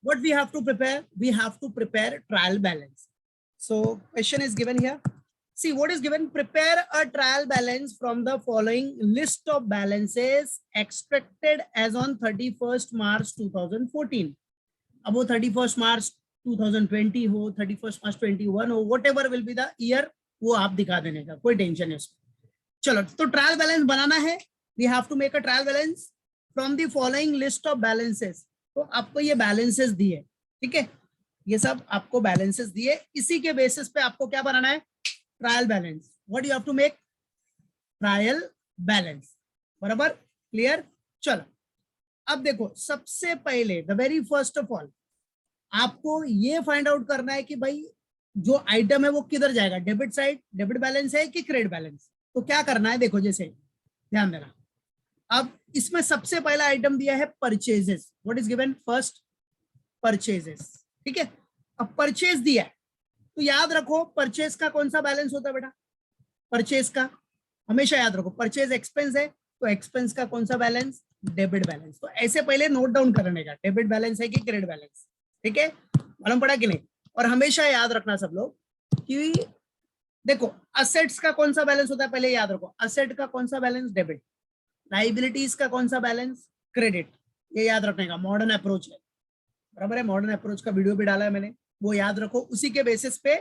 what we have to prepare? We have to prepare trial balance. So question is given here. See what is given. Prepare a trial balance from the following list of balances expected as on 31st March 2014. अब वो 31st March 2020 हो, 31st March 21 हो, whatever will be the year, वो आप दिखा देने का, कोई टेंशन नहीं उसमें. चलो तो ट्रायल बैलेंस बनाना है. We have to make a trial balance from the following list of balances. तो आपको ये बैलेंसेस दिए, ठीक है, ये सब आपको बैलेंसेस दिए. इसी के बेसिस पे आपको क्या बनाना है? Trial balance. What you have to make? Trial balance. बराबर, क्लियर. चलो अब देखो, सबसे पहले the very first of all आपको ये फाइंड आउट करना है कि भाई जो आइटम है वो किधर जाएगा. डेबिट साइड, डेबिट बैलेंस है कि क्रेडिट बैलेंस. तो क्या करना है, देखो जैसे ध्यान देना. अब इसमें सबसे पहला आइटम दिया है purchases. What is given? First purchases. ठीक है, अब परचेज दिया है तो याद रखो परचेज का कौन सा बैलेंस होता है बेटा? परचेज का हमेशा याद रखो. परचेज एक्सपेंस है तो एक्सपेंस का कौन सा बैलेंस? Debit balance. तो ऐसे पहले नोट डाउन करने का, डेबिट बैलेंस है कि क्रेडिट बैलेंस. ठीक है, मालूम पड़ा कि नहीं? और हमेशा याद रखना सब लोग कि देखो असेट्स का कौन सा बैलेंस होता है, पहले याद रखो. असेट का कौन सा बैलेंस? डेबिट. लाइबिलिटीज का कौन सा बैलेंस? क्रेडिट. ये याद रखने का मॉडर्न अप्रोच है. बराबर है, मॉडर्न अप्रोच का वीडियो भी डाला है मैंने, वो याद रखो. उसी के बेसिस पे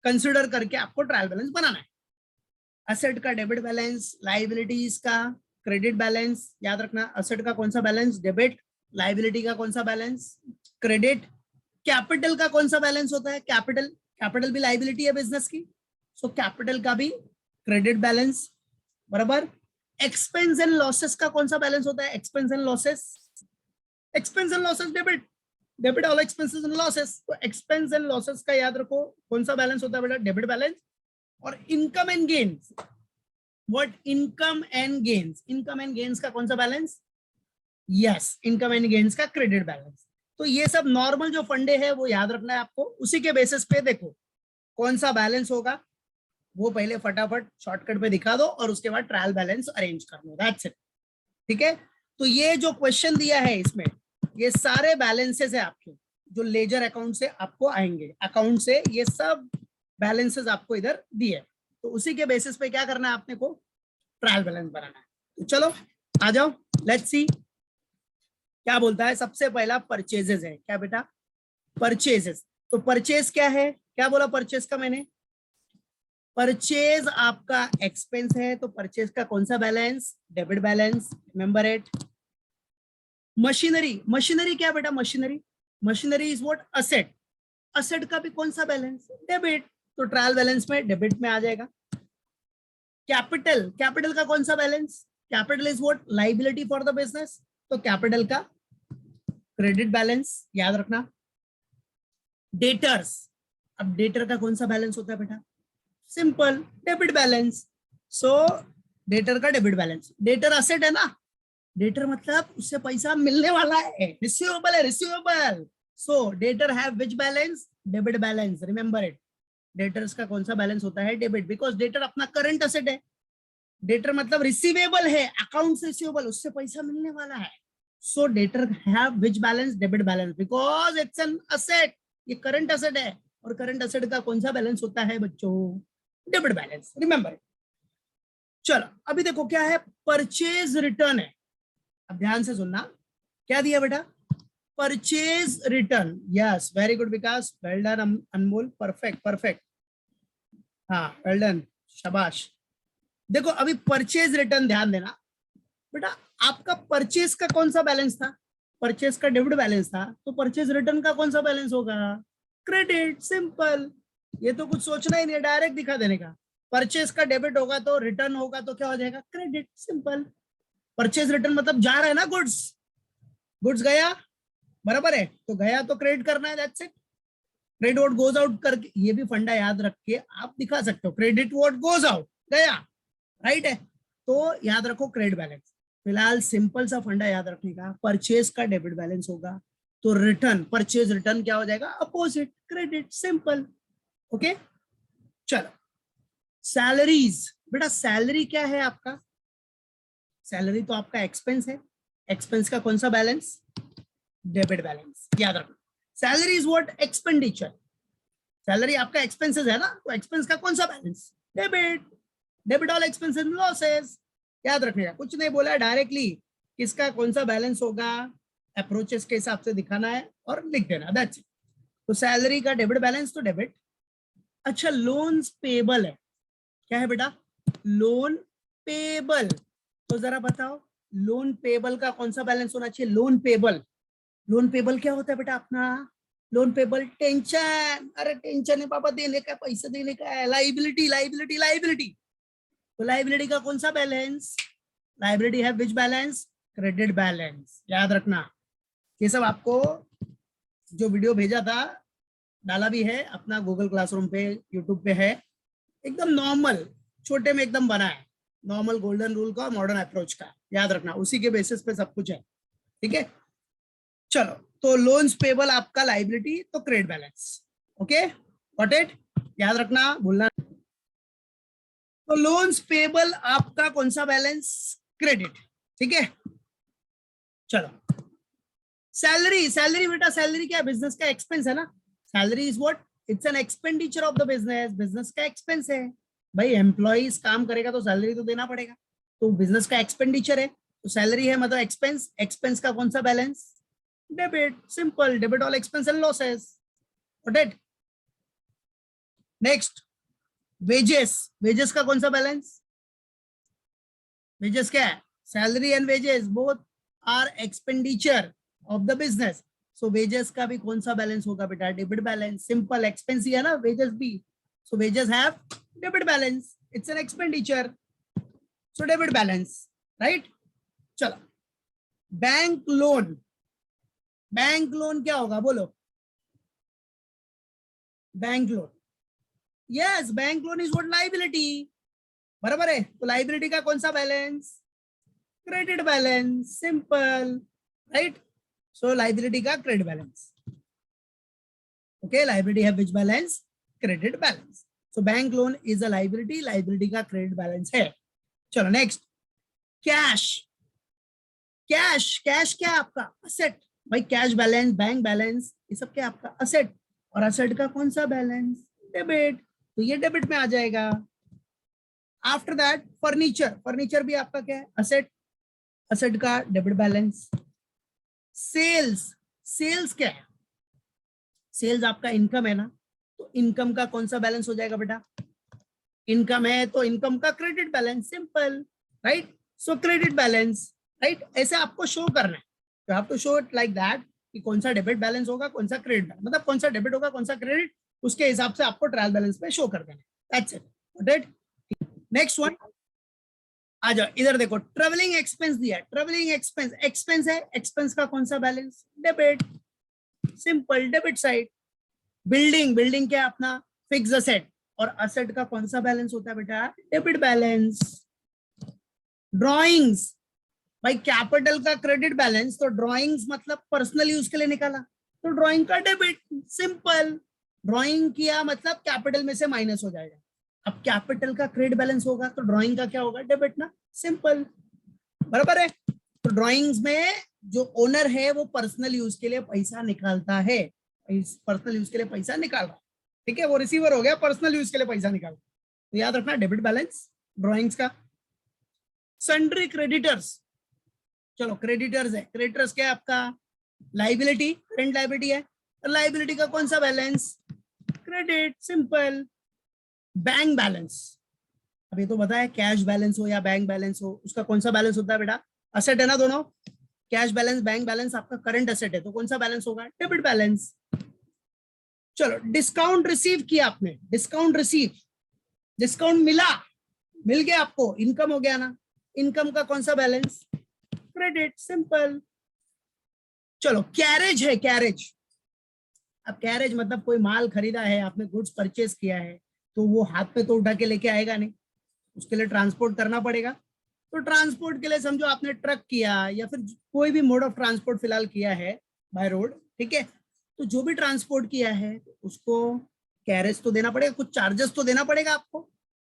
कंसिडर करके आपको ट्रायल बैलेंस बनाना है. असेट का डेबिट बैलेंस, लाइबिलिटीज का क्रेडिट बैलेंस. याद रखना असेट का कौन सा बैलेंस? डेबिट. लाइबिलिटी का कौन सा बैलेंस? क्रेडिट. कैपिटल का कौन सा बैलेंस होता है? कैपिटल. कैपिटल भी लाइबिलिटी है बिजनेस की, सो कैपिटल का भी क्रेडिट बैलेंस. बराबर. एक्सपेंस एंड लॉसेस का कौन सा बैलेंस होता है? Expense and losses. Expense and losses debit. Debit all expenses and losses. तो एक्सपेंस एंड लॉसेस का याद रखो कौन सा बैलेंस होता है बेटा? Debit balance. और income and gains. What? Income and gains. Income and gains का कौन सा balance? Yes, income and gains का क्रेडिट बैलेंस. तो ये सब नॉर्मल जो फंडे है वो याद रखना है आपको. उसी के बेसिस पे देखो कौन सा बैलेंस होगा वो पहले फटाफट शॉर्टकट पे दिखा दो और उसके बाद ट्रायल बैलेंस अरेंज कर लो. That's it. ठीक है, तो ये जो क्वेश्चन दिया है इसमें ये सारे बैलेंसेस है आपके जो लेजर अकाउंट से आपको आएंगे. अकाउंट से ये सब बैलेंसेस आपको इधर दिए, तो उसी के बेसिस पे क्या करना है आपने को? ट्रायल बैलेंस बनाना है. तो चलो आ जाओ, लेट्स सी क्या बोलता है. सबसे पहला परचेजेस है. क्या बेटा? परचेजेस. तो परचेज क्या है? क्या बोला परचेज का मैंने? परचेज आपका एक्सपेंस है तो परचेज का कौन सा balance? Debit balance. Remember it. Machinery. Machinery क्या बेटा? Machinery. Machinery is what? Asset. Asset का भी कौन सा बैलेंस? डेबिट. तो ट्रायल बैलेंस में डेबिट में आ जाएगा. कैपिटल. कैपिटल का कौन सा balance? Capital is what? Liability for the business. तो कैपिटल का क्रेडिट बैलेंस याद रखना. डेटर्स. अब डेटर का कौन सा बैलेंस होता है बेटा? Simple, debit balance. So debtor का डेबिट बैलेंस. डेटर असेट है ना. डेटर मतलब उससे पैसा मिलने वाला है, रिसीवेबल है, receivable. So debtor have which balance? Debit balance. Remember it. Debtors का कौन सा बैलेंस होता है? डेबिट. बिकॉज डेटर अपना करंट असेट है. डेटर मतलब रिसीवेबल है, अकाउंट से रिसीवेबल, उससे पैसा मिलने वाला है. So debtor have which balance? Debit balance. Because it's an asset, ये करंट असेट है. और करंट असेट का कौन सा बैलेंस होता है बच्चों? Debit balance. रिमेंबर. चलो अभी देखो क्या है. परचेज रिटर्न है. अब ध्यान से सुनना क्या दिया बेटा? Purchase return. Yes, very good Vikas, well done Anmol, perfect perfect. हाँ वेल डन, शाबाश. देखो अभी परचेज रिटर्न ध्यान देना बेटा. आपका परचेज का कौन सा बैलेंस था? परचेज का डेबिट बैलेंस था, तो परचेज रिटर्न का कौन सा बैलेंस होगा? क्रेडिट. सिंपल. ये तो कुछ सोचना ही नहीं, डायरेक्ट दिखा देने का. परचेज का डेबिट होगा तो रिटर्न होगा तो क्या हो जाएगा? क्रेडिट. सिंपल. परचेज रिटर्न मतलब जा रहा है ना गुड्स. गुड्स गया, बराबर है, तो गया तो क्रेडिट करना है. That's it. Credit what goes out करके, ये भी फंडा याद रख के आप दिखा सकते हो. क्रेडिट व्हाट गोज आउट, गया, राइट है. तो याद रखो क्रेडिट बैलेंस. फिलहाल सिंपल सा फंडा याद रखने का. परचेज का डेबिट बैलेंस होगा तो रिटर्न, परचेज रिटर्न क्या हो जाएगा? Opposite, credit. सिंपल. ओके चलो. सैलरीज. बेटा सैलरी क्या है आपका? सैलरी तो आपका एक्सपेंस है. एक्सपेंस का कौन सा बैलेंस? Debit balance. याद रखना. Salary is what? Expenditure. Salary आपका एक्सपेंसेस है ना, तो एक्सपेंस का कौन सा balance? Debit. Debit all expenses and losses. याद रखिएगा, कुछ नहीं बोला डायरेक्टली किसका कौन सा बैलेंस होगा, अप्रोचेस के हिसाब से दिखाना है और लिख देना, दैट्स इट। तो सैलरी का डेबिट बैलेंस तो डेबिट। अच्छा, लोन्स पेबल है, क्या है बेटा? Loan payable. तो जरा बताओ, लोन पेबल का कौन सा बैलेंस होना चाहिए? Loan payable. लोन पेबल क्या होता है बेटा अपना? लोन पेबल टेंशन, अरे टेंशन है पापा, देने का, पैसे देने का है। Liability, liability, liability. तो लाइबिलिटी का कौन सा बैलेंस? लाइबिलिटी है विच बैलेंस? Credit balance. याद रखना, ये सब आपको जो वीडियो भेजा था डाला भी है अपना गूगल क्लासरूम पे, यूट्यूब पे है, एकदम नॉर्मल छोटे में एकदम बना है, नॉर्मल गोल्डन रूल का, मॉडर्न अप्रोच का। याद रखना, उसी के बेसिस पे सब कुछ है, ठीक है। चलो, तो लोन्स पेबल आपका लाइबिलिटी, तो credit balance. Okay, got it? याद रखना, भूलना। तो लोन्स पेबल आपका कौन सा बैलेंस? क्रेडिट, ठीक है। चलो, सैलरी। सैलरी बेटा, सैलरी क्या है? बिजनेस का एक्सपेंस है ना। Salary is what? It's an expenditure of the business. Business का एक्सपेंस है भाई, एम्प्लॉइज काम करेगा तो सैलरी तो देना पड़ेगा, तो बिजनेस का एक्सपेंडिचर है, तो सैलरी है मतलब एक्सपेंस। एक्सपेंस का कौन सा balance? Debit, simple, debit all expense and losses. Got it? Next, wages. Wages का कौन सा बैलेंस? वेजेस क्या है? Salary and wages both are expenditure of the business, so wages का भी कौन सा बैलेंस होगा बेटा? Debit balance. सिंपल, एक्सपेंस ही है ना वेजेस भी, so wages have debit balance, it's an expenditure, so debit balance, right. चलो, बैंक लोन। बैंक लोन क्या होगा बोलो? Bank loan, yes, bank loan is what? Liability, बराबर है। तो लाइबिलिटी का कौन सा balance? Credit balance, simple, right. सो लाइबिलिटी का क्रेडिट बैलेंस। ओके, लाइबिलिटी है विच balance? Credit balance. So bank loan is a liability, liability का क्रेडिट बैलेंस है। चलो नेक्स्ट, कैश। कैश, कैश क्या है आपका? असेट भाई। कैश बैलेंस, बैंक बैलेंस, ये सब क्या आपका? असेट। और असेट का कौन सा बैलेंस? डेबिट, तो ये डेबिट में आ जाएगा। After that furniture. फर्नीचर भी आपका क्या है? असेट, असेट का डेबिट बैलेंस। सेल्स, सेल्स क्या है? सेल्स आपका इनकम है ना, तो इनकम का कौन सा बैलेंस हो जाएगा बेटा? इनकम है तो इनकम का credit balance, simple, right. So credit balance, right. ऐसे आपको शो करना है, तो आप to show it like that कि कौन सा डेबिट बैलेंस होगा, कौन सा क्रेडिट, मतलब कौन सा डेबिट होगा, कौन सा क्रेडिट, उसके हिसाब से आपको ट्रायल बैलेंस पे शो कर देना है, दैट्स इट। नेक्स्ट वन, आ जाओ इधर देखो, ट्रेवलिंग एक्सपेंस दिया है। ट्रेवलिंग एक्सपेंस, एक्सपेंस है, एक्सपेंस का कौन सा balance? Debit, simple, debit side. Building, building क्या अपना? फिक्स असेट, और असेट का कौन सा बैलेंस होता है बेटा? Debit balance. ड्रॉइंग्स भाई, कैपिटल का क्रेडिट बैलेंस, तो ड्रॉइंग्स मतलब पर्सनल यूज के लिए निकाला, तो ड्रॉइंग का डेबिट, सिंपल। ड्रॉइंग किया मतलब कैपिटल में से माइनस हो जाएगा। अब कैपिटल का क्रेडिट बैलेंस होगा तो ड्रॉइंग का क्या होगा? डेबिट ना, सिंपल, बराबर है। तो ड्रॉइंग्स में जो ओनर है वो पर्सनल यूज के लिए पैसा निकालता है, पर्सनल यूज के लिए पैसा निकाल रहा है, ठीक है। वो रिसीवर हो गया, पर्सनल यूज के लिए पैसा निकाल, तो याद रखना डेबिट बैलेंस ड्रॉइंग्स का। सन्ड्री क्रेडिटर्स, चलो क्रेडिटर्स है, क्रेडिटर्स क्या है आपका? लाइबिलिटी, करंट लाइबिलिटी है, लाइबिलिटी का कौन सा balance? Credit, simple. Bank balance, अब ये तो बताया, कैश बैलेंस हो या बैंक बैलेंस हो, उसका कौन सा बैलेंस होता है बेटा? असेट है ना दोनों, कैश बैलेंस, बैंक बैलेंस आपका करंट असेट है, तो कौन सा बैलेंस होगा? Debit balance. चलो, डिस्काउंट रिसीव किया आपने, डिस्काउंट रिसीव, डिस्काउंट मिला, मिल गया आपको, इनकम हो गया ना, इनकम का कौन सा बैलेंस? Credit, simple. चलो, कैरेज है, कैरेज। अब कैरेज मतलब कोई माल खरीदा है आपने, गुड्स परचेज किया है, तो वो हाथ पे तो उठा के लेके आएगा नहीं, उसके लिए ट्रांसपोर्ट करना पड़ेगा। तो ट्रांसपोर्ट के लिए समझो आपने ट्रक किया या फिर कोई भी मोड ऑफ ट्रांसपोर्ट फिलहाल किया है बाय रोड, ठीक है। तो जो भी ट्रांसपोर्ट किया है उसको कैरेज तो देना पड़ेगा, कुछ चार्जेस तो देना पड़ेगा आपको,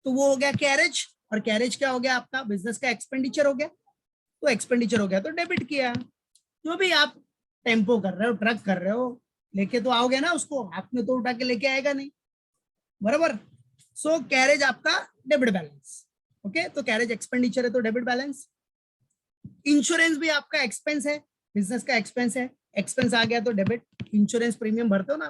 तो वो हो गया कैरेज। और कैरेज क्या हो गया आपका? बिजनेस का एक्सपेंडिचर हो गया, तो एक्सपेंडिचर हो गया तो डेबिट किया। जो भी आप टेम्पो कर रहे हो, ट्रक कर रहे हो, लेके तो आओगे ना उसको, हाथ में तो उठा के लेके आएगा नहीं, बराबर। सो कैरेज आपका डेबिट बैलेंस। ओके, तो कैरेज एक्सपेंडिचर है तो डेबिट बैलेंस। इंश्योरेंस भी आपका एक्सपेंस है, बिजनेस का एक्सपेंस है, एक्सपेंस आ गया तो डेबिट। इंश्योरेंस प्रीमियम भरते हो ना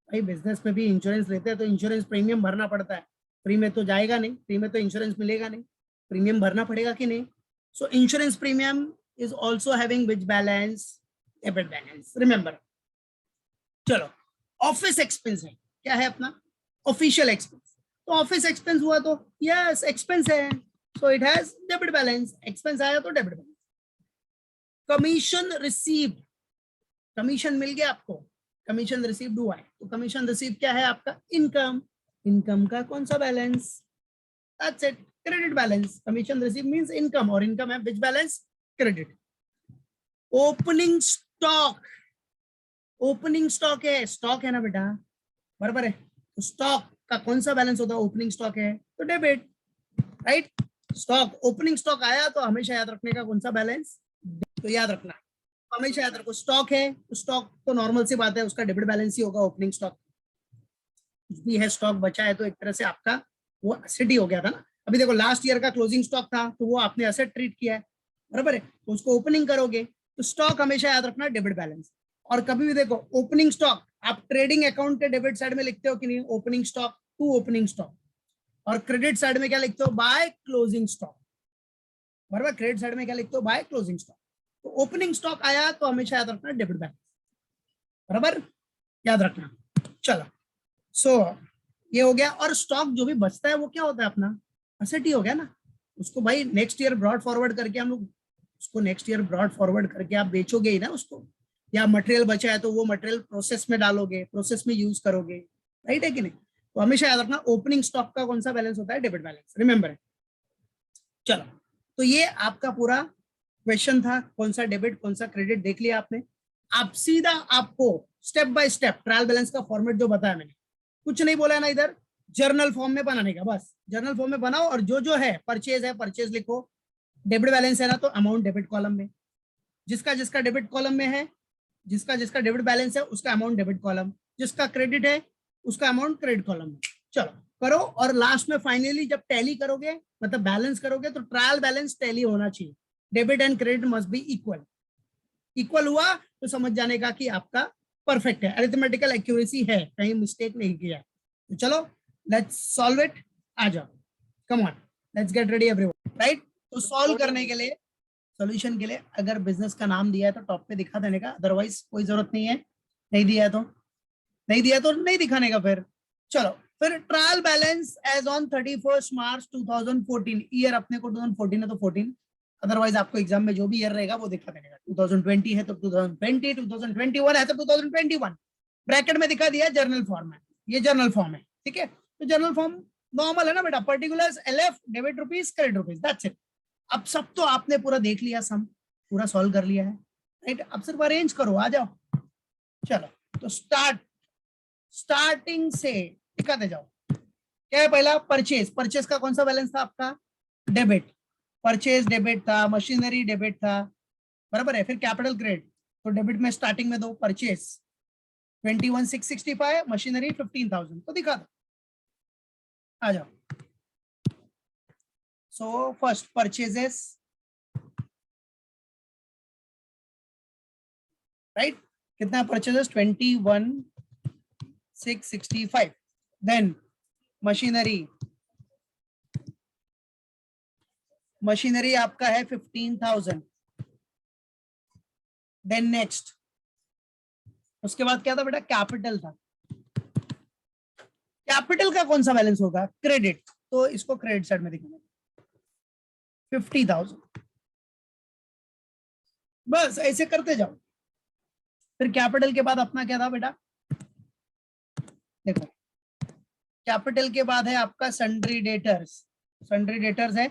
भाई, बिजनेस में भी इंश्योरेंस लेते हैं तो इंश्योरेंस प्रीमियम भरना पड़ता है, फ्री में तो जाएगा नहीं, फ्री में तो इंश्योरेंस मिलेगा नहीं, प्रीमियम भरना पड़ेगा कि नहीं। So insurance premium is also having which balance, debit balance, remember. चलो, ऑफिस एक्सपेंस है, क्या है अपना, ऑफिशियल एक्सपेंस। तो ऑफिस एक्सपेंस हुआ तो यस एक्सपेंस है, so it has debit balance, expense आया तो debit balance. Commission received, commission मिल गया आपको, कमीशन रिसीव्ड हुआ है, तो कमीशन रिसीव क्या है आपका, इनकम। इनकम का कौन सा balance, that's it, credit balance. Commission receive means income, और इनकम है विच balance, credit. Opening stock, opening stock है, स्टॉक है ना बेटा, बराबर है, तो स्टॉक का कौन सा बैलेंस होता है, ओपनिंग स्टॉक है तो debit, right. Stock, opening stock आया तो हमेशा याद रखने का कौन सा बैलेंस, तो याद रखना हमेशा याद रखो, स्टॉक है तो स्टॉक तो नॉर्मल सी बात है, उसका डेबिट बैलेंस ही होगा ओपनिंग स्टॉक। कुछ भी है स्टॉक बचा है तो एक तरह से आपका वो एसेट ही हो गया था ना। अभी देखो लास्ट ईयर का क्लोजिंग स्टॉक था तो वो आपने एसेट ट्रीट किया है, बराबर है, तो उसको ओपनिंग करोगे तो स्टॉक हमेशा याद रखना डेबिट बैलेंस। और कभी भी देखो ओपनिंग स्टॉक आप ट्रेडिंग अकाउंट के डेबिट साइड में लिखते हो कि नहीं, opening stock to opening stock, और क्रेडिट साइड में क्या लिखते हो, बाय क्लोजिंग स्टॉक, बराबर। क्रेडिट साइड में क्या लिखते हो, बाय क्लोजिंग स्टॉक। तो ओपनिंग स्टॉक आया तो हमेशा याद रखना डेबिट बैलेंस, बराबर, याद रखना। चलो, सो ये हो गया। और स्टॉक जो भी बचता है वो क्या होता है अपना, एसेट ही हो गया ना। उसको भाई नेक्स्ट ईयर ब्रॉड फॉरवर्ड करके हम लोग, उसको नेक्स्ट ईयर ब्रॉड फॉरवर्ड करके आप बेचोगे ही ना उसको, या मटेरियल बचा है तो वो मटेरियल प्रोसेस में डालोगे, प्रोसेस में यूज करोगे, राइट है कि नहीं। तो हमेशा याद रखना ओपनिंग स्टॉक का कौन सा बैलेंस होता है, डेबिट बैलेंस, रिमेंबर। चलो, तो ये आपका पूरा क्वेश्चन था, कौन सा डेबिट कौन सा क्रेडिट देख लिया आपने। आप सीधा आपको step by step trial balance का फॉर्मेट जो बताया मैंने, कुछ नहीं बोला ना इधर, जर्नल फॉर्म में बनाने का, बस जर्नल फॉर्म में बनाओ, और जो है परचेज लिखो, डेबिट बैलेंस है ना तो अमाउंट डेबिट कॉलम में, जिसका जिसका डेबिट कॉलम में है, जिसका जिसका डेबिट बैलेंस है उसका अमाउंट डेबिट कॉलम, जिसका क्रेडिट है उसका अमाउंट क्रेडिट कॉलम में। चलो करो, और लास्ट में फाइनली जब टैली करोगे, मतलब बैलेंस करोगे, तो ट्रायल बैलेंस टैली होना चाहिए, debit and credit must be equal. Equal हुआ तो समझ जाने का कि आपका परफेक्ट है, अरिथमेटिकल एक्यूरेसी है, कहीं मिस्टेक नहीं किया। तो चलो लेट्स सॉल्व इट, आ जाओ, come on, let's get ready everyone, right. तो सॉल्व करने के लिए, सॉल्यूशन के लिए अगर बिजनेस का नाम दिया है तो टॉप पे दिखा देने का, अदरवाइज कोई जरूरत नहीं है, नहीं दिया है तो नहीं दिया तो नहीं दिखाने का। फिर चलो, फिर trial balance as on 31 March 2014, year अपने को 2014 है तो 14, अदरवाइज आपको एग्जाम में जो भी ईयर रहेगा वो दिखा देने का, 2020 है तो 2020, 2021 है तो 2021, ब्रैकेट में दिखा दिया जर्नल फॉर्म है, ये जर्नल फॉर्म है, ठीक है। तो जर्नल फॉर्म नॉर्मल है ना बेटा, particulars LF, debit rupees, credit rupees, that's it. अब सब तो आपने पूरा देख लिया, सम पूरा सॉल्व कर लिया है, राइट। अब सिर्फ अरेंज करो, आ जाओ। चलो, तो स्टार्टिंग से दिखाते जाओ। क्या है पहला, परचेज, परचेज का कौन सा बैलेंस था आपका, डेबिट, परचेज डेबिट था, मशीनरी डेबिट था, बराबर है। फिर कैपिटल क्रेडिट, तो डेबिट में स्टार्टिंग में दो, परचेज 21,665, मशीनरी 15,000, तो दिखा दो, आ जाओ। सो फर्स्ट परचेजेस, राइट, कितना परचेजेस, 21,665, देन मशीनरी, मशीनरी आपका है 15,000, देन नेक्स्ट, उसके बाद क्या था बेटा, कैपिटल था। कैपिटल का कौन सा बैलेंस होगा, क्रेडिट, तो इसको क्रेडिट साइड में दिखाना, 50,000, बस ऐसे करते जाओ। फिर कैपिटल के बाद अपना क्या था बेटा, देखो कैपिटल के बाद है आपका सन्ड्री डेटर्स, सन्ड्री डेटर्स है,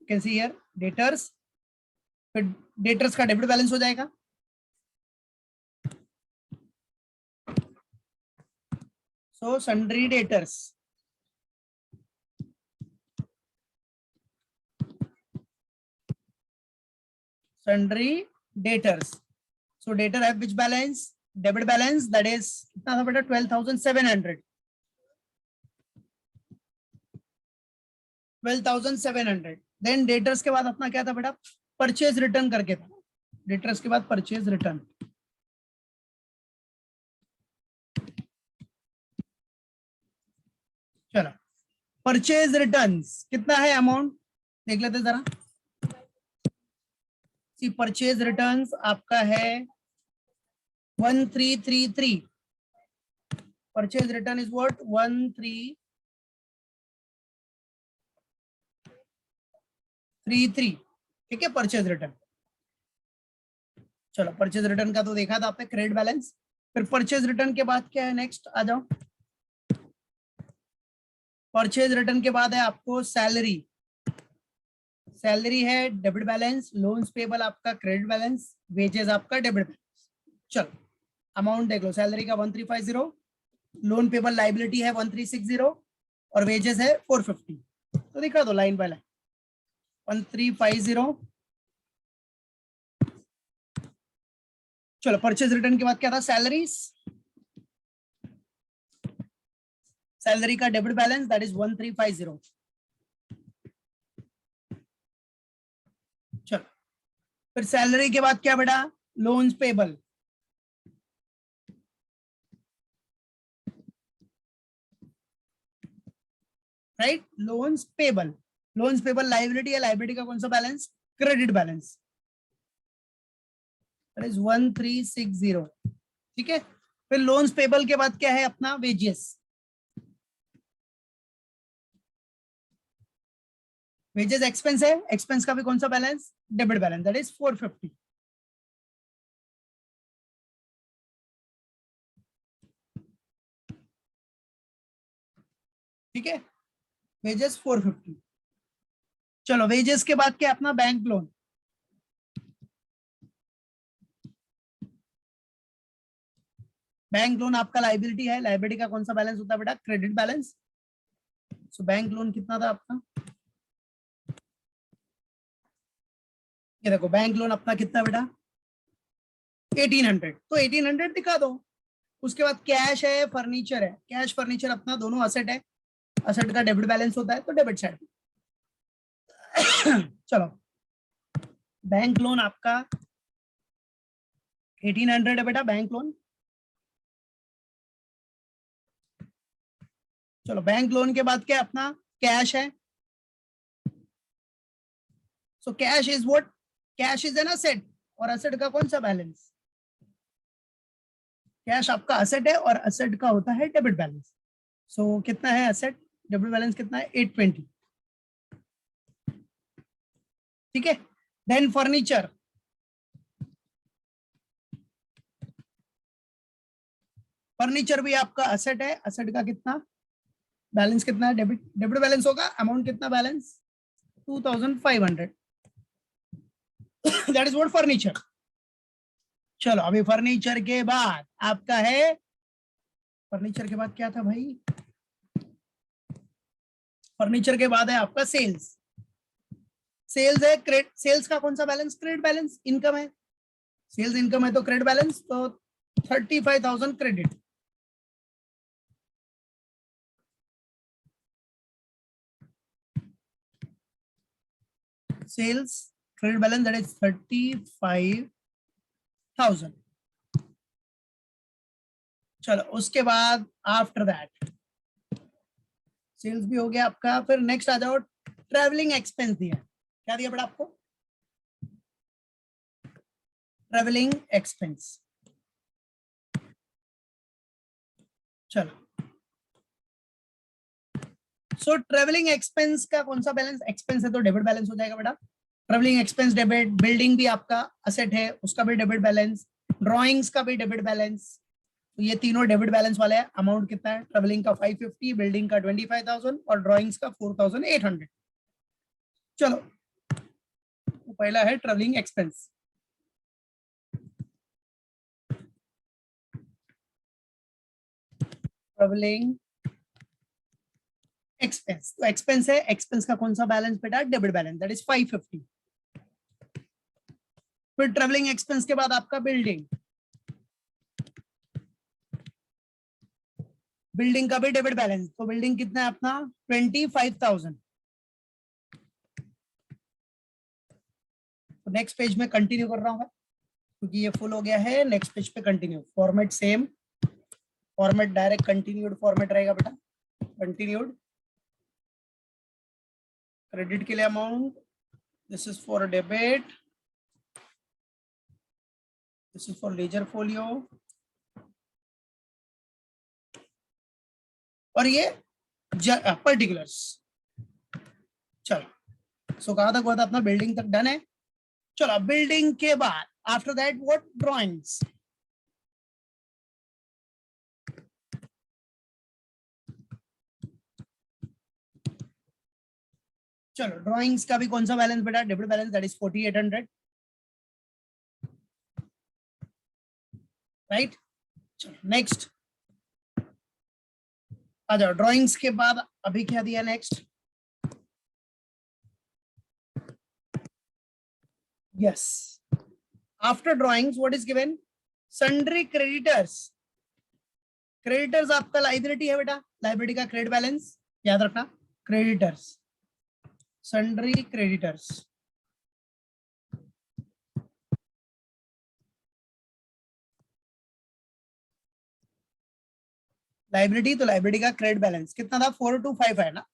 कैन सी हियर डेटर्स, फिर डेटर्स का डेबिट बैलेंस हो जाएगा, so sundry debtors, sundry debtors, So debtor have which balance? Debit balance, that is कितना था बेटा 12,700. 12,700. Then debtors के बाद अपना क्या था बेटा? परचेज रिटर्न करके था. डेटर्स के बाद परचेज रिटर्न. चलो परचेज रिटर्न्स कितना है अमाउंट देख लेते जरा. सी परचेज रिटर्न्स आपका है 1333. Purchase return is what 1333. ठीक है परचेज रिटर्न. चलो परचेज रिटर्न का तो देखा था आपने क्रेडिट बैलेंस. फिर परचेज रिटर्न के बाद क्या है नेक्स्ट आ जाओ. परचेज रिटर्न के बाद है आपको सैलरी. सैलरी है डेबिट बैलेंस. लोन्स पेबल आपका क्रेडिट बैलेंस. वेजेस आपका डेबिट बैलेंस. चलो अमाउंट देख लो. सैलरी का 1350. लोन पेबल लाइबिलिटी है 1360 और वेजेस है 450. तो दिखा दो लाइन बाय लाइन. 1350. चलो परचेज रिटर्न के बाद क्या था सैलरीज. सैलरी का डेबिट बैलेंस दैट इज 1350. चलो फिर सैलरी के बाद क्या बेटा loans payable. Right loans payable. Loans payable liability है. लाइबिलिटी का कौन सा balance credit balance that is 1360. ठीक है. फिर लोन्स पेबल के बाद क्या है अपना वेजेस. वेजेस एक्सपेंस है. एक्सपेंस का भी कौन सा balance debit balance that is 450. ठीक है वेजेस 450. चलो वेजेस के बाद क्या अपना बैंक लोन. बैंक लोन आपका लाइबिलिटी है. लाइबिलिटी का कौन सा बैलेंस होता है बेटा credit balance. So bank loan कितना था आपका. ये देखो बैंक लोन अपना कितना बेटा 1800. तो 1800 दिखा दो. उसके बाद कैश है फर्नीचर है. कैश फर्नीचर अपना दोनों असेट है. असेट का डेबिट बैलेंस होता है तो डेबिट साइड. चलो बैंक लोन आपका 1800 है बेटा बैंक लोन. चलो बैंक लोन के बाद क्या अपना कैश है. So cash is what cash is an asset. और असेट का कौन सा बैलेंस कैश आपका असेट है और असेट का होता है डेबिट बैलेंस. सो कितना है असेट डेबिट बैलेंस कितना है 820. ठीक है. Then furniture. फर्नीचर भी आपका असेट है. असेट का कितना बैलेंस कितना है डेबिट डेबिट बैलेंस होगा. अमाउंट कितना balance 2500. That is what furniture. चलो अभी फर्नीचर के बाद आपका है. फर्नीचर के बाद क्या था भाई. फर्नीचर के बाद है आपका सेल्स. सेल्स है क्रेडिट. सेल्स का कौन सा बैलेंस क्रेडिट बैलेंस. इनकम है. सेल्स इनकम है तो क्रेडिट बैलेंस. तो 35,000 credit. Sales credit balance that is 35,000. चलो उसके बाद आफ्टर दैट सेल्स भी हो गया आपका. फिर नेक्स्ट आ जाओ ट्रैवलिंग एक्सपेंस दिया. क्या दिया बेटा आपको ट्रैवलिंग एक्सपेंस. चलो सो ट्रैवलिंग एक्सपेंस का कौन सा बैलेंस एक्सपेंस है तो डेबिट बैलेंस हो जाएगा बेटा. Travelling expense debit. बिल्डिंग भी आपका असेट है उसका भी डेबिट बैलेंस. ड्रॉइंग्स का भी डेबिट बैलेंस. तो ये तीनों डेबिट बैलेंस वाले हैं. अमाउंट कितना है ट्रैवलिंग का 550. बिल्डिंग का 25,000 और ड्रॉइंग्स का 4,800. चलो तो पहला है ट्रैवलिंग एक्सपेंस. Travelling expense. तो एक्सपेंस है. एक्सपेंस का कौन सा बैलेंस बेटा डेबिट बैलेंस दैट इज 550. फिर ट्रेवलिंग एक्सपेंस के बाद आपका बिल्डिंग, बिल्डिंग का भी डेबिट बैलेंस, तो बिल्डिंग कितना है अपना 25,000। तो नेक्स्ट पेज में कंटिन्यू कर रहा हूं क्योंकि ये फुल हो गया है। नेक्स्ट पेज पे continue, format same format, direct continued format रहेगा बेटा। कंटिन्यूड, क्रेडिट के लिए amount, this is for debit, this is for ledger folio, और ये पर्टिकुलर्स। चलो, सो कहां तक हुआ था अपना, बिल्डिंग तक डन है। चलो, बिल्डिंग के बाद आफ्टर दैट व्हाट, ड्राइंग्स। चलो, ड्राइंग्स का भी कौन सा बैलेंस बेटा, debit balance, that is 4800, right. चलो नेक्स्ट आ जाओ, ड्राइंग्स के बाद अभी क्या दिया next, yes, after drawings what is given, sundry creditors. Creditors आपका लाइबिलिटी है बेटा, लाइबिलिटी का क्रेडिट बैलेंस याद रखना, क्रेडिटर्स, सन्ड्री क्रेडिटर्स। लाइबिलिटी, तो लाइबिलिटी का क्रेडिट बैलेंस कितना था, 4255 है ना,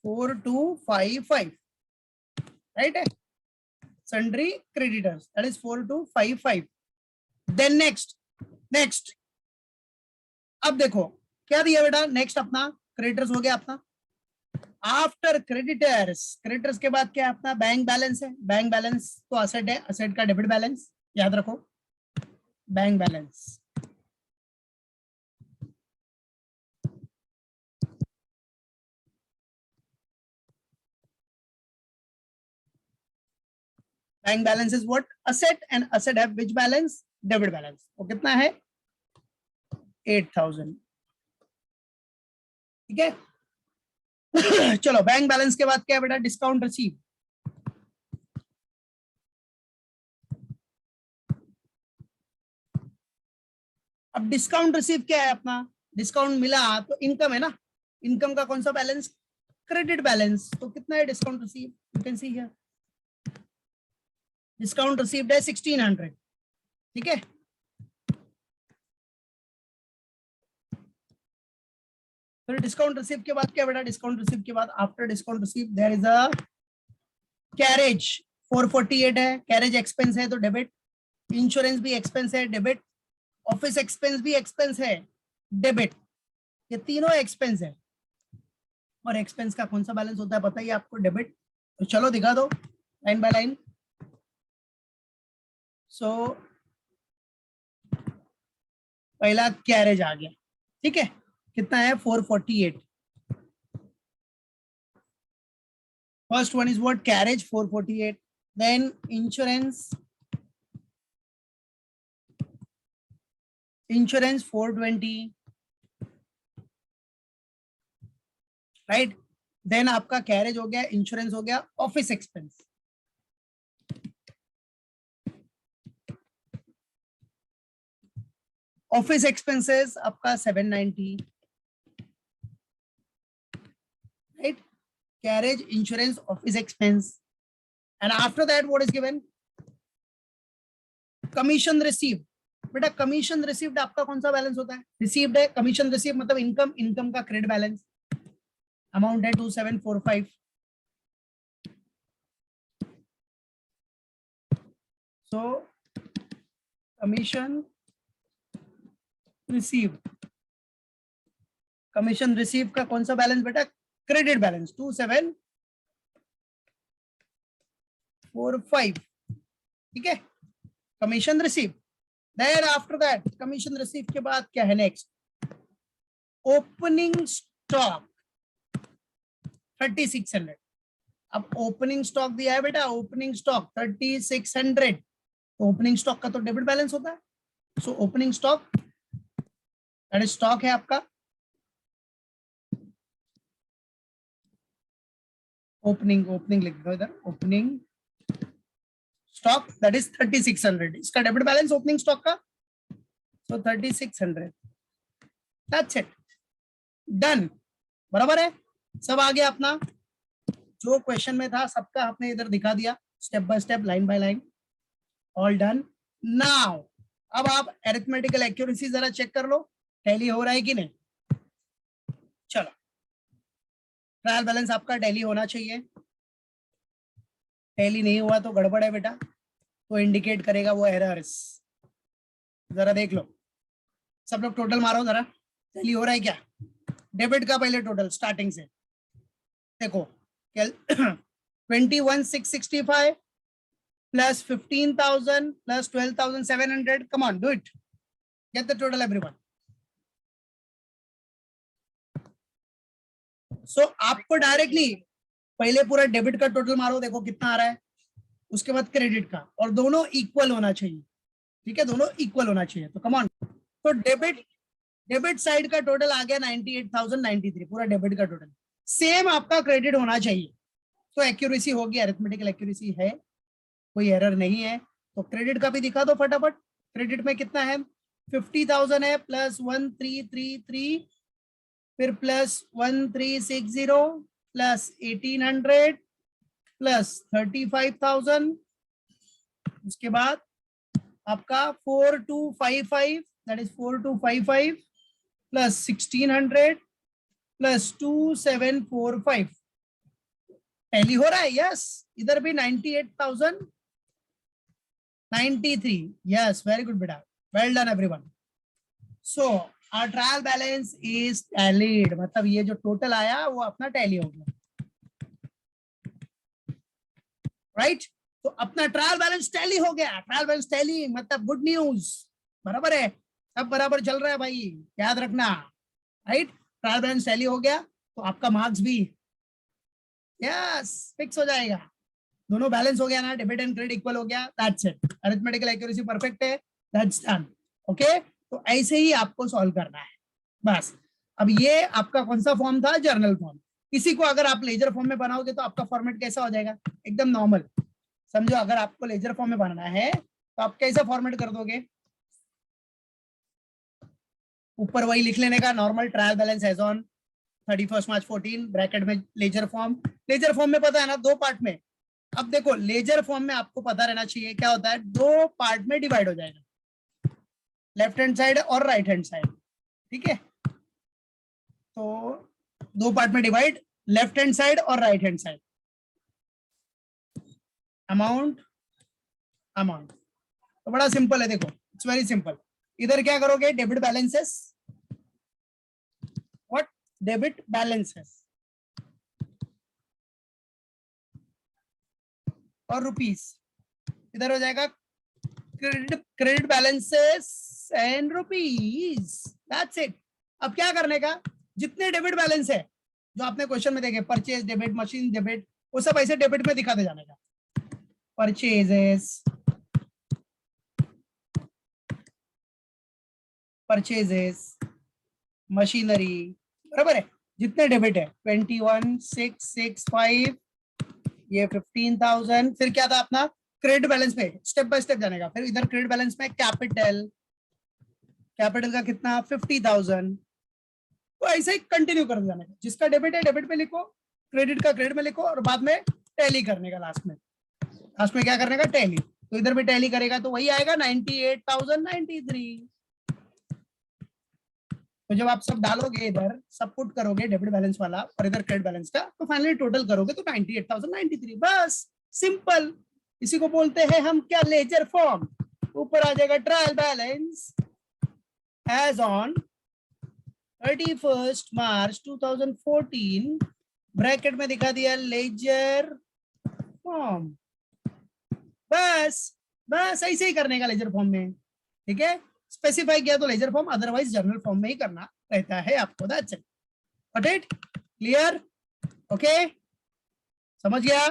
4255, राइट है। Sundry creditors that is 4255। Then next अब देखो क्या दिया बेटा, नेक्स्ट अपना क्रेडिटर्स हो गया अपना। आफ्टर क्रेडिटर्स, क्रेडिटर्स के बाद क्या है अपना, बैंक बैलेंस है। बैंक बैलेंस तो असेट है, असेट का डेबिट बैलेंस याद रखो, bank balance. Bank balance is what, asset, and asset have which balance, debit balance. वो कितना है 8000, ठीक है। चलो, बैंक बैलेंस के बाद क्या है बेटा, डिस्काउंट रिसीव। अब डिस्काउंट रिसीव क्या है अपना, डिस्काउंट मिला तो इनकम है ना, इनकम का कौन सा बैलेंस, क्रेडिट बैलेंस। तो कितना है discount receive, you can see here, discount received है 1600, ठीक है। फिर डिस्काउंट रिसीव के बाद क्या बेटा, डिस्काउंट रिसीव के बाद after discount receive there is a carriage, 448 है, कैरेज एक्सपेंस है तो डेबिट, इंश्योरेंस भी एक्सपेंस है डेबिट, ऑफिस एक्सपेंस भी एक्सपेंस है डेबिट, ये तीनों एक्सपेंस है। और एक्सपेंस का कौन सा बैलेंस होता है पता ही आपको, डेबिट। तो चलो दिखा दो लाइन बाय लाइन। सो पहला कैरेज आ गया, ठीक है, कितना है 448। First one is what, carriage 448, then insurance, insurance 420, right. Then आपका कैरेज हो गया, इंश्योरेंस हो गया, ऑफिस एक्सपेंस, ऑफिस एक्सपेंसेस आपका 790, right, carriage, insurance, office expense. And after that what is given, commission receive. बेटा कमीशन रिसीव्ड आपका कौन सा बैलेंस होता है, रिसीव्ड है, कमीशन रिसीव मतलब इनकम, इनकम का क्रेडिट बैलेंस, अमाउंट है 2745। सो कमीशन रिसीव, कमीशन रिसीव का कौन सा बैलेंस बेटा, क्रेडिट बैलेंस 2745, ठीक है, commission receive. Then after that commission receive के बाद क्या है नेक्स्ट, ओपनिंग स्टॉक 3600। अब ओपनिंग स्टॉक दिया है बेटा, ओपनिंग स्टॉक 3600, ओपनिंग स्टॉक का तो डेबिट बैलेंस होता है। So opening stock that is stock है आपका, ओपनिंग, ओपनिंग लिख दो इधर, ओपनिंग स्टॉक दैट इज 3600, इसका डेबिट बैलेंस ओपनिंग स्टॉक का, सो 3600, दैट्स इट, डन। बराबर है, सब आ गया अपना, जो क्वेश्चन में था सबका आपने इधर दिखा दिया, step by step, line by line, all done. Now अब आप अरिथमेटिकल एक्यूरेसी जरा चेक कर लो, टैली हो रहा है कि नहीं। चलो, ट्रायल बैलेंस आपका टैली होना चाहिए, टैली नहीं हुआ तो गड़बड़ है बेटा, तो इंडिकेट करेगा वो एरर्स। जरा देख लो, सब लोग टोटल मारो जरा, टैली हो रहा है क्या। डेबिट का पहले टोटल स्टार्टिंग से देखो, 21,665 plus 15,000 plus 12,700. Come on, do it. Get the total, everyone. So आपको डायरेक्टली पहले पूरा डेबिट का टोटल मारो, देखो कितना आ रहा है, उसके बाद क्रेडिट का, और दोनों इक्वल होना चाहिए, ठीक है, दोनों इक्वल होना चाहिए। तो कम ऑन, तो डेबिट साइड का टोटल आ गया 98,093, पूरा डेबिट का टोटल। सेम आपका क्रेडिट होना चाहिए, तो एक्यूरेसी होगी, अरिथमेटिकल एक्यूरेसी है, कोई एरर नहीं है। तो क्रेडिट का भी दिखा दो फटाफट, क्रेडिट में कितना है, 50,000 है, प्लस 1333, फिर प्लस 1360, प्लस 1800, प्लस 35,000, उसके बाद आपका 4255, that is 4255, plus 1600, plus 2745। Tally हो रहा है, यस। इधर भी 98,093, यस, वेरी गुड बेटा, well done everyone. So our trial balance is tallied, मतलब ये जो टोटल आया वो अपना टैली हो गया, राइट। तो अपना ट्रायल बैलेंस टैली हो गया, ट्रायल बैलेंस टैली मतलब गुड न्यूज, बराबर है, सब बराबर चल रहा है भाई, याद रखना, राइट। ट्रायल बैलेंस टैली हो गया तो आपका मार्क्स भी यस फिक्स हो जाएगा, दोनों बैलेंस हो गया ना, डेबिट एंड क्रेडिट इक्वल हो गया, that's it, arithmetical accuracy perfect है, दैट्स डन। ओके, तो ऐसे ही आपको सॉल्व करना है बस। अब ये आपका कौन सा फॉर्म था, जर्नल फॉर्म। इसी को अगर आप लेजर फॉर्म में बनाओगे तो आपका फॉर्मेट कैसा हो जाएगा, एकदम नॉर्मल। समझो, अगर आपको लेजर फॉर्म में बनाना है तो आप कैसा फॉर्मेट कर दोगे, ऊपर वही लिख लेने का, normal trial balance as on 31 March 14, bracket में लेजर फॉर्म। लेजर फॉर्म में पता है ना, दो पार्ट में। अब देखो, लेजर फॉर्म में आपको पता रहना चाहिए क्या होता है, दो पार्ट में डिवाइड हो जाएगा, लेफ्ट हैंड साइड और राइट हैंड साइड, ठीक है। तो दो पार्ट में डिवाइड, लेफ्ट हैंड साइड और right hand side, amount amount. तो बड़ा सिंपल है, देखो, इट्स वेरी सिंपल। इधर क्या करोगे, debit balances, what, debit balances और रुपीस, इधर हो जाएगा credit balances and rupees, that's it. अब क्या करने का, जितने डेबिट बैलेंस है जो आपने क्वेश्चन में देखे, परचेज डेबिट, मशीन डेबिट, वो सब ऐसे डेबिट में दिखाते जाने का, परचेजेस, मशीनरी, बराबर है, जितने डेबिट है 21,665, ये 15,000, फिर क्या था अपना क्रेडिट बैलेंस पे, स्टेप बाय स्टेप जाने का। फिर इधर क्रेडिट बैलेंस में कैपिटल का कितना, 50,000। तो ऐसे ही कंटिन्यू कर जाने का, जिसका डेबिट है डेबिट पे लिखो, क्रेडिट का क्रेडिट में लिखो, और बाद में टैली करने का, लास्ट में क्या करने का, टैली। तो इधर भी टैली करेगा तो वही आएगा 98,093। तो जब आप सब डालोगे, इधर सब पुट करोगे डेबिट बैलेंस वाला और इधर क्रेडिट बैलेंस का, तो फाइनली टोटल करोगे तो 98,093, बस सिंपल। इसी को बोलते हैं हम क्या, लेजर फॉर्म। ऊपर आ जाएगा trial balance as on 31 March 2014, bracket में दिखा दिया लेजर फॉर्म, बस ऐसे ही करने का लेजर फॉर्म में, ठीक है। स्पेसिफाई किया तो ledger form, otherwise journal form में ही करना रहता है आपको, that's it. Got it, clear, okay, समझ गया।